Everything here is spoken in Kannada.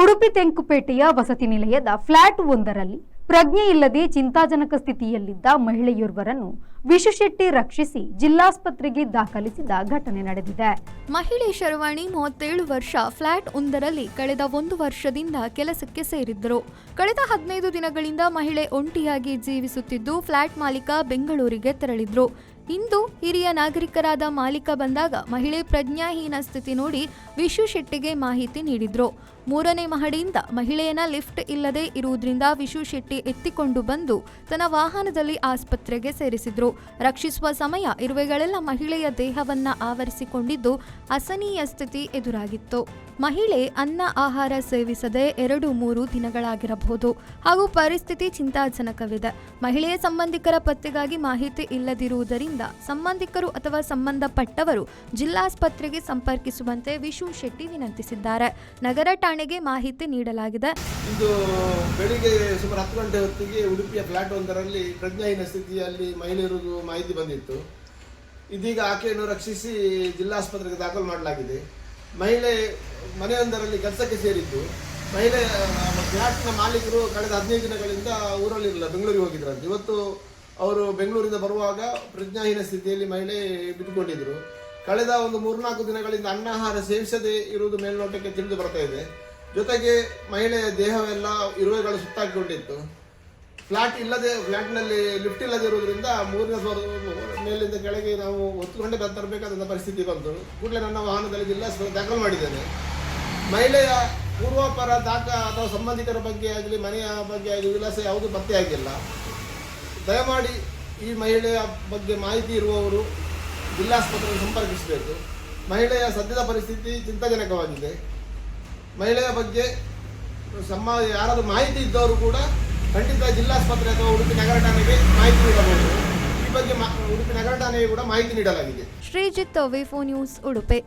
ಉಡುಪಿ ತೆಂಕುಪೇಟೆಯ ವಸತಿ ನಿಲಯದ ಫ್ಲಾಟ್ ಒಂದರಲ್ಲಿ ಪ್ರಜ್ಞೆ ಇಲ್ಲದೆ ಚಿಂತಾಜನಕ ಸ್ಥಿತಿಯಲ್ಲಿದ್ದ ಮಹಿಳೆಯೋರ್ವರನ್ನು ವಿಶುಶೆಟ್ಟಿ ರಕ್ಷಿಸಿ ಜಿಲ್ಲಾಸ್ಪತ್ರೆಗೆ ದಾಖಲಿಸಿದ ಘಟನೆ ನಡೆದಿದೆ. ಮಹಿಳೆ ಶರವಾಣಿ 37 ವರ್ಷ ಫ್ಲಾಟ್ ಒಂದರಲ್ಲಿ ಕಳೆದ 1 ವರ್ಷದಿಂದ ಕೆಲಸಕ್ಕೆ ಸೇರಿದ್ದರು. ಕಳೆದ 15 ದಿನಗಳಿಂದ ಮಹಿಳೆ ಒಂಟಿಯಾಗಿ ಜೀವಿಸುತ್ತಿದ್ದು ಫ್ಲಾಟ್ ಮಾಲೀಕ ಬೆಂಗಳೂರಿಗೆ ತೆರಳಿದ್ರು. ಇಂದು ಹಿರಿಯ ನಾಗರಿಕರಾದ ಮಾಲೀಕ ಬಂದಾಗ ಮಹಿಳೆ ಪ್ರಜ್ಞಾಹೀನ ಸ್ಥಿತಿ ನೋಡಿ ವಿಶುಶೆಟ್ಟಿಗೆ ಮಾಹಿತಿ ನೀಡಿದ್ರು. 3ನೇ ಮಹಡಿಯಿಂದ ಮಹಿಳೆಯನ್ನ ಲಿಫ್ಟ್ ಇಲ್ಲದೆ ಇರುವುದರಿಂದ ವಿಶುಶೆಟ್ಟಿ ಎತ್ತಿಕೊಂಡು ಬಂದು ತನ್ನ ವಾಹನದಲ್ಲಿ ಆಸ್ಪತ್ರೆಗೆ ಸೇರಿಸಿದ್ರು. ರಕ್ಷಿಸುವ ಸಮಯ ಇರುವೆಗಳೆಲ್ಲ ಮಹಿಳೆಯ ದೇಹವನ್ನ ಆವರಿಸಿಕೊಂಡಿದ್ದು ಅಸಹನೀಯ ಸ್ಥಿತಿ ಎದುರಾಗಿತ್ತು. ಮಹಿಳೆ ಅನ್ನ ಆಹಾರ ಸೇವಿಸದೆ 2-3 ದಿನಗಳಾಗಿರಬಹುದು ಹಾಗೂ ಪರಿಸ್ಥಿತಿ ಚಿಂತಾಜನಕವಿದೆ. ಮಹಿಳೆಯ ಸಂಬಂಧಿಕರ ಪತ್ತೆಗಾಗಿ ಮಾಹಿತಿ ಇಲ್ಲದಿರುವುದರಿಂದ ಸಂಬಂಧಿಕರು ಅಥವಾ ಸಂಬಂಧಪಟ್ಟವರು ಜಿಲ್ಲಾಸ್ಪತ್ರೆಗೆ ಸಂಪರ್ಕಿಸುವಂತೆ ವಿಶುಶೆಟ್ಟಿ ವಿನಂತಿಸಿದ್ದಾರೆ. ನಗರ ಠಾಣೆಗೆ ಮಾಹಿತಿ ನೀಡಲಾಗಿದೆ. ಇಂದು ಬೆಳಿಗ್ಗೆ ಸುಮಾರು 10 ಗಂಟೆ ಹೊತ್ತಿಗೆ ಉಡುಪಿಯ ಫ್ಲಾಟ್ ಒಂದರಲ್ಲಿ ಪ್ರಜ್ಞಾಹೀನ ಸ್ಥಿತಿಯಲ್ಲಿ ಮಹಿಳೆ ಇರುವುದು ಮಾಹಿತಿ ಬಂದಿತ್ತು. ಇದೀಗ ಆಕೆಯನ್ನು ರಕ್ಷಿಸಿ ಜಿಲ್ಲಾಸ್ಪತ್ರೆಗೆ ದಾಖಲು ಮಾಡಲಾಗಿದೆ. ಮಹಿಳೆ ಮನೆಯೊಂದರಲ್ಲಿ ಕೆಲಸಕ್ಕೆ ಸೇರಿದ್ದು. ಮಹಿಳೆ ಫ್ಲಾಟ್ನ ಮಾಲೀಕರು ಕಳೆದ 15 ದಿನಗಳಿಂದ ಊರಲ್ಲಿರಲಿಲ್ಲ, ಬೆಂಗಳೂರಿಗೆ ಹೋಗಿದ್ರಂತೆ. ಇವತ್ತು ಅವರು ಬೆಂಗಳೂರಿಂದ ಬರುವಾಗ ಪ್ರಜ್ಞಾಹೀನ ಸ್ಥಿತಿಯಲ್ಲಿ ಮಹಿಳೆ ಬಿದ್ದುಕೊಂಡಿದ್ರು. ಕಳೆದ 3-4 ದಿನಗಳಿಂದ ಅನ್ನಾಹಾರ ಸೇವಿಸದೇ ಇರುವುದು ಮೇಲ್ನೋಟಕ್ಕೆ ತಿಳಿದು ಬರ್ತಾ ಇದೆ. ಜೊತೆಗೆ ಮಹಿಳೆಯ ದೇಹವೆಲ್ಲ ಇರುವೆಗಳು ಸುತ್ತಾಕಿಕೊಂಡಿತ್ತು. ಫ್ಲಾಟ್ನಲ್ಲಿ ಲಿಫ್ಟ್ ಇಲ್ಲದೆ ಇರುವುದರಿಂದ 3ನೇ ಫ್ಲೋರ್ ಮೇಲಿಂದ ಕೆಳಗೆ ನಾವು ಹೊತ್ತುಕೊಂಡೇ ತರಬೇಕಾದಂಥ ಪರಿಸ್ಥಿತಿ ಬಂತು. ಕೂಡಲೇ ನನ್ನ ವಾಹನದಲ್ಲಿ ಜಿಲ್ಲಾಸ್ಪತ್ರೆ ದಾಖಲು ಮಾಡಿದ್ದೇನೆ. ಮಹಿಳೆಯ ಪೂರ್ವಾಪರ ಅಥವಾ ಸಂಬಂಧಿಕರ ಬಗ್ಗೆ ಆಗಲಿ ಮನೆಯ ಬಗ್ಗೆ ಆಗಲಿ ವಿಳಾಸ ಯಾವುದೂ ಪತ್ತೆಯಾಗಿಲ್ಲ. ದಯಮಾಡಿ ಈ ಮಹಿಳೆಯ ಬಗ್ಗೆ ಮಾಹಿತಿ ಇರುವವರು ಜಿಲ್ಲಾಸ್ಪತ್ರೆಗೆ ಸಂಪರ್ಕಿಸಬೇಕು. ಮಹಿಳೆಯ ಸದ್ಯದ ಪರಿಸ್ಥಿತಿ ಚಿಂತಾಜನಕವಾಗಿದೆ. ಮಹಿಳೆಯ ಬಗ್ಗೆ ಯಾರಾದರೂ ಮಾಹಿತಿ ಇದ್ದವರು ಕೂಡ ಖಂಡಿತ ಜಿಲ್ಲಾಸ್ಪತ್ರೆ ಅಥವಾ ಉಡುಪಿ ನಗರ ಠಾಣೆಗೆ ಮಾಹಿತಿ ನೀಡಬಹುದು. ಈ ಬಗ್ಗೆ ಉಡುಪಿ ನಗರ ಠಾಣೆಗೆ ಕೂಡ ಮಾಹಿತಿ ನೀಡಲಾಗಿದೆ. ಶ್ರೀಜಿತ್, ವಿ4 ನ್ಯೂಸ್, ಉಡುಪಿ.